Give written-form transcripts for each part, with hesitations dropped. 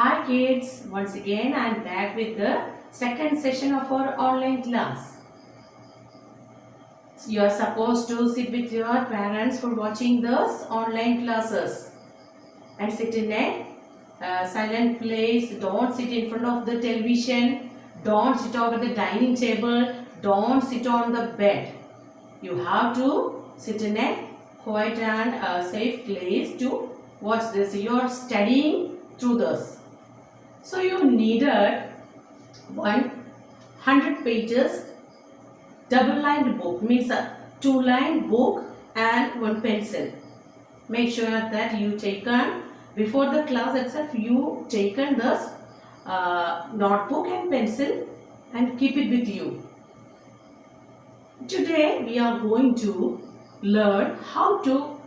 Hi kids, once again I am back with the second session of our online class. You are supposed to sit with your parents for watching those online classes and sit in a silent place. Don't sit in front of the television. Don't sit over the dining table. Don't sit on the bed. You have to sit in a quiet and safe place to watch this. You are studying through this. So you needed 100 pages double-lined book, means a 2-line book and 1 pencil. Make sure that you taken before the class itself. You taken this notebook and pencil and keep it with you. Today we are going to learn how to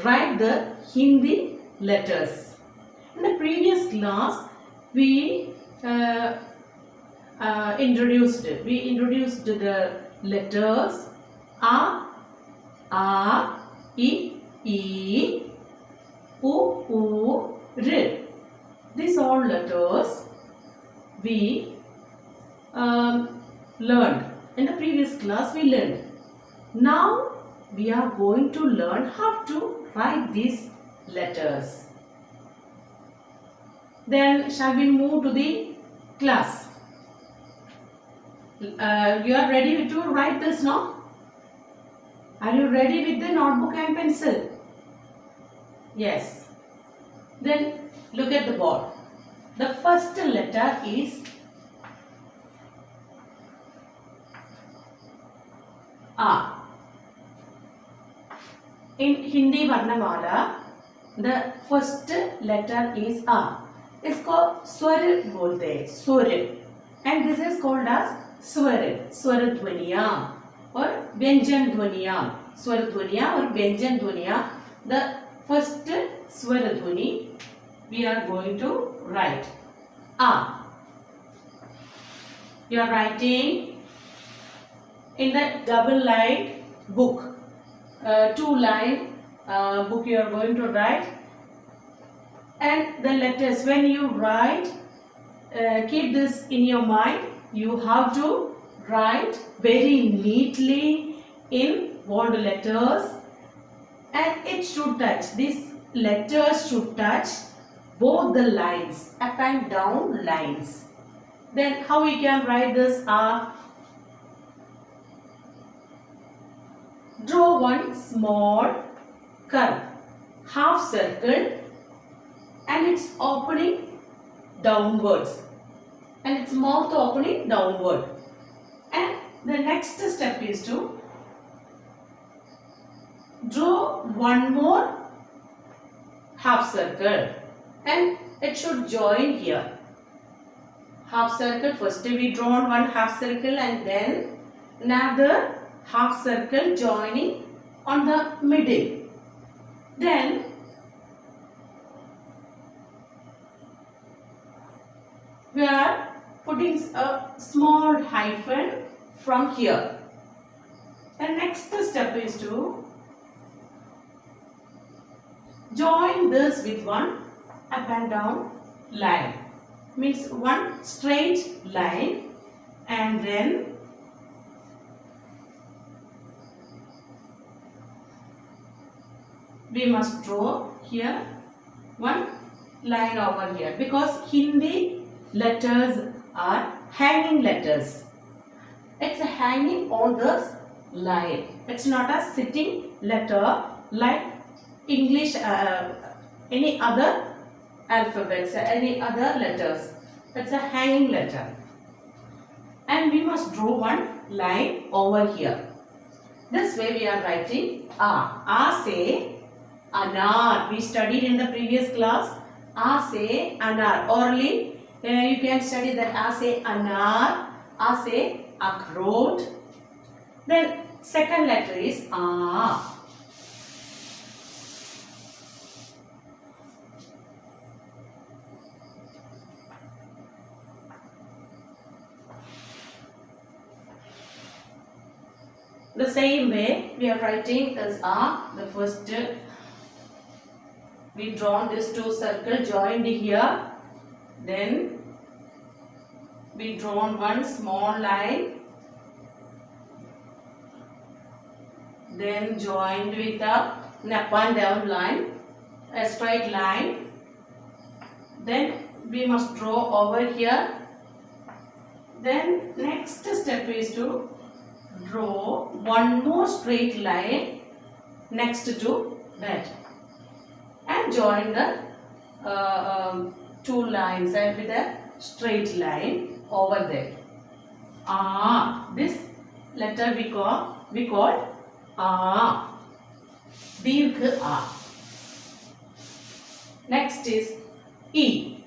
write the Hindi letters. In the previous class we introduced the letters A, I, E, U, R. These all letters we learned. In the previous class we learned. Now we are going to learn how to write these letters. Then shall we move to the class? You are ready to write this now? Are you ready with the notebook and pencil? Yes. Then look at the board. The first letter is A. In Hindi Varnamala, the first letter is A. इसको स्वर बोलते हैं, स्वर, and this is called as स्वर, स्वर ध्वनियाँ और व्यंजन ध्वनियाँ, स्वर ध्वनियाँ और व्यंजन ध्वनियाँ. The first स्वर ध्वनि we are going to write A. You are writing in the double-lined book, 2-line book you are going to write. And the letters, when you write, keep this in your mind. You have to write very neatly in bold letters, and it should touch. These letters should touch both the lines, up and down lines. Then how we can write this? Draw one small curve, half circle, and its opening downwards, and its mouth opening downward. And the next step is to draw one more half circle, and it should join here. Half circle, first we draw one half circle and then another half circle joining on the middle. Then we are putting a small hyphen from here. The next step is to join this with one up and down line, means one straight line, and then we must draw here one line over here, because Hindi letters are hanging letters. It's hanging on this line. It's not a sitting letter like English, any other alphabets, any other letters. It's a hanging letter. And we must draw one line over here. This way we are writing A. A say anar. We studied in the previous class. A say anar. Orally you can study that A say anar, A say akhrot. Then second letter is A. The same way we are writing as A. The first we drawn this two circle joined here. Then we drawn one small line. Then joined with a up and down line, a straight line. Then we must draw over here. Then next step is to draw one more straight line next to that and join the two lines and with a straight line over there. This letter we call A. Dirgha A. Next is E.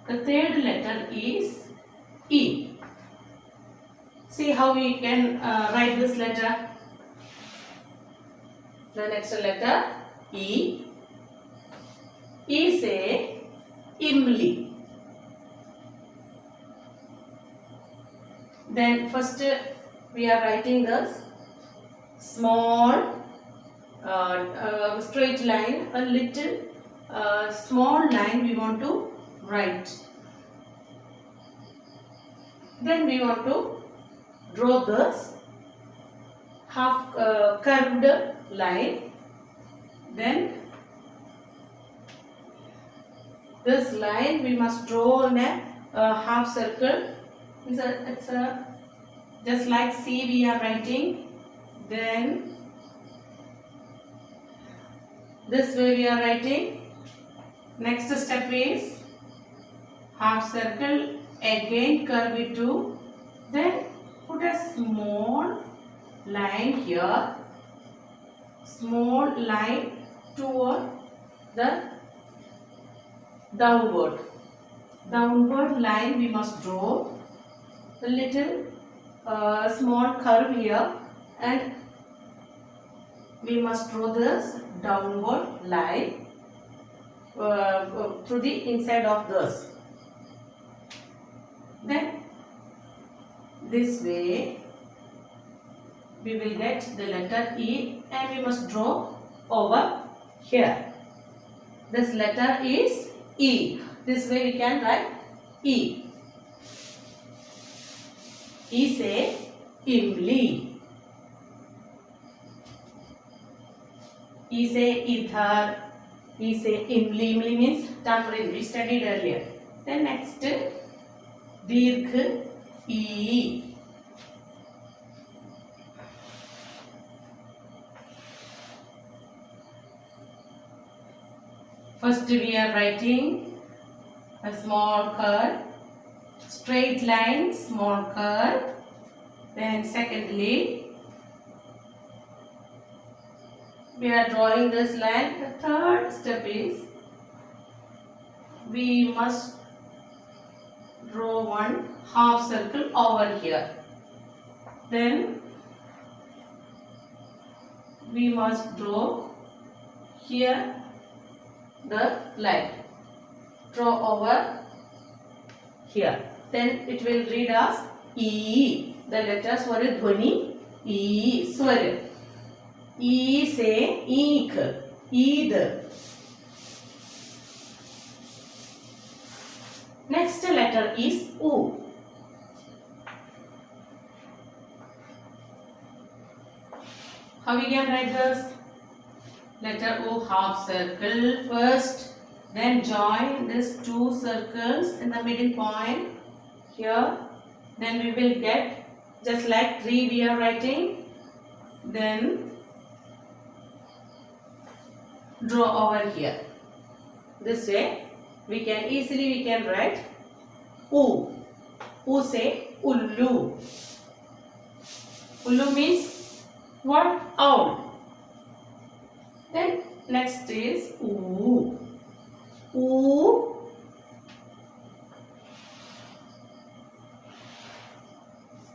The third letter is E. See how we can write this letter. The next letter E. E say Imli. Then first we are writing this small straight line, a little small line we want to write. Then we want to draw this half curved line. Then this line we must draw in a half circle. It's a just like C we are writing. Then this way we are writing. Next step is half circle, again curve it to, then put a small line here, small line toward the downward line we must draw, a little small curve here, and we must draw this downward line through the inside of this. Then this way we will get the letter E and we must draw over here. This letter is E. This way we can write E. E say Imli. E say Idhar. E say Imli. Imli means tamarind. We studied earlier. Then next Dirgha E. First we are writing a small curve, straight line, small curve. Then secondly, we are drawing this line. The third step is we must draw one half circle over here. Then we must draw here the line. Draw over here. Then it will read as E. The letters were dhvani E. Swara. E say Eek. Eid. Next letter is U. How we can write this? Letter U, half circle first, then join these two circles in the middle point here. Then we will get just like 3 we are writing. Then draw over here. This way we can write U. U say Ullu. Ullu means what? Owl. Then next is U. U.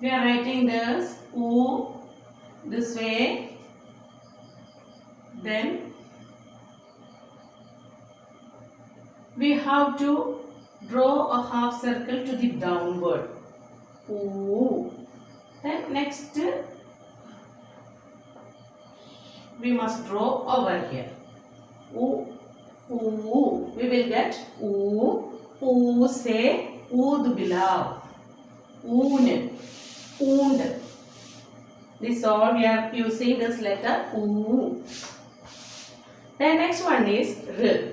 We are writing this U this way. Then we have to draw a half circle to the downward. U. Then next we must draw over here. U. U. We will get U. oo say ood below. Oon, oond. This all we are using this letter oo. The next one is r.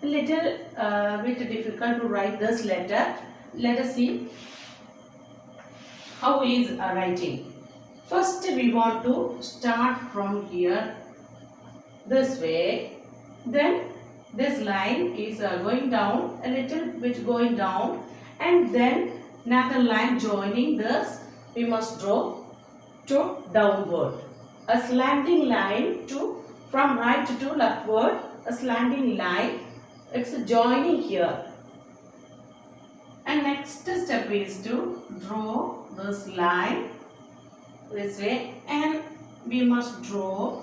A little bit difficult to write this letter. Let us see how is writing. First we want to start from here this way. Then this line is going down, a little bit going down, and then another line joining this we must draw to downward. A slanting line to from right to leftward. A slanting line, it's joining here, and next step is to draw this line this way, and we must draw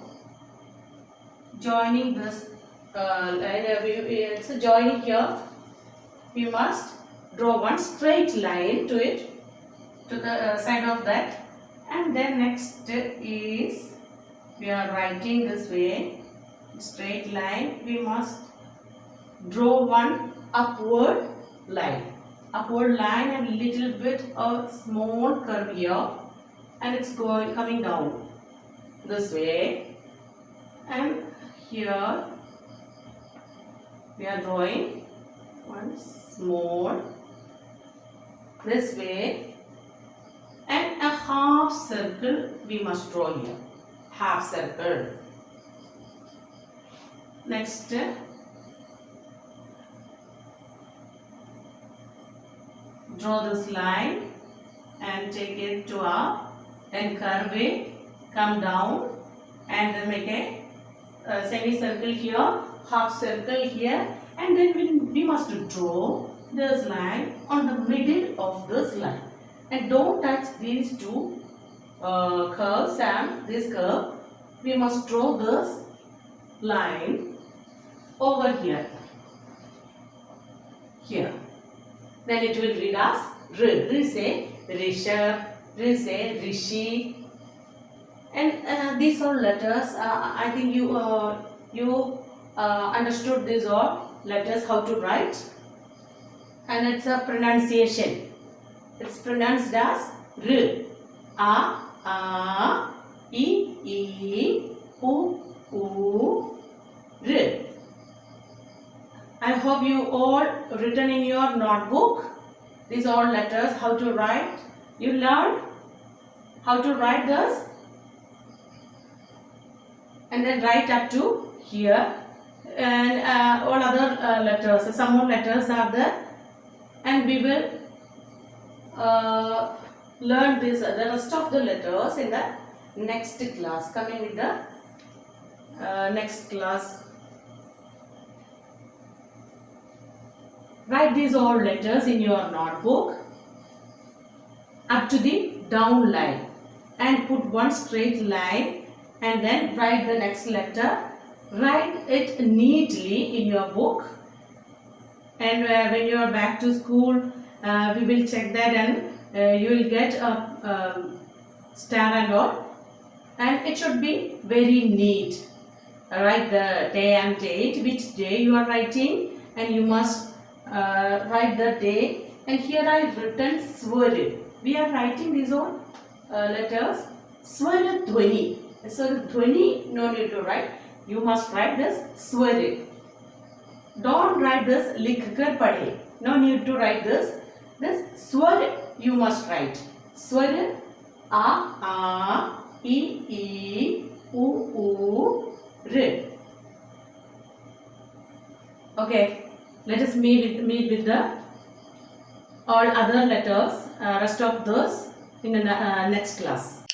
joining this line. It's joining here. We must draw one straight line to it, to the side of that, and then next is we are writing this way. Straight line, we must draw one upward line and little bit of small curve here, and it's coming down this way, and here we are drawing one small this way, and a half circle we must draw here, half circle. Next, draw this line and take it to up, then curve it, come down, and then make a semicircle here, half circle here, and then we must draw this line on the middle of this line, and don't touch these two curves and this curve. We must draw this line over here, then it will read as R. R say Rishabh, R say Rishi, and these are letters. I think you understood these all letters how to write, and it's a pronunciation. It's pronounced as R, A, E, U, R. I hope you all written in your notebook these all letters how to write. You learned how to write this, and then write up to here, and all other letters. Some more letters are there, and we will learn this the rest of the letters in the next class. Coming with the next class. Write these all letters in your notebook up to the down line, and put one straight line, and then write the next letter. Write it neatly in your book, and when you are back to school, we will check that, and you will get a star and all, and it should be very neat. Write the day and date, which day you are writing, and you must write the day. And here I have written Swara. We are writing these all letters Swara Dhwani. So Dhwani no need to write. You must write this Swara. Don't write this Likh kar padhe. No need to write this. This Swara you must write. Swara A, E, U, R. Okay. Let us meet with the all other letters, rest of those in the next class.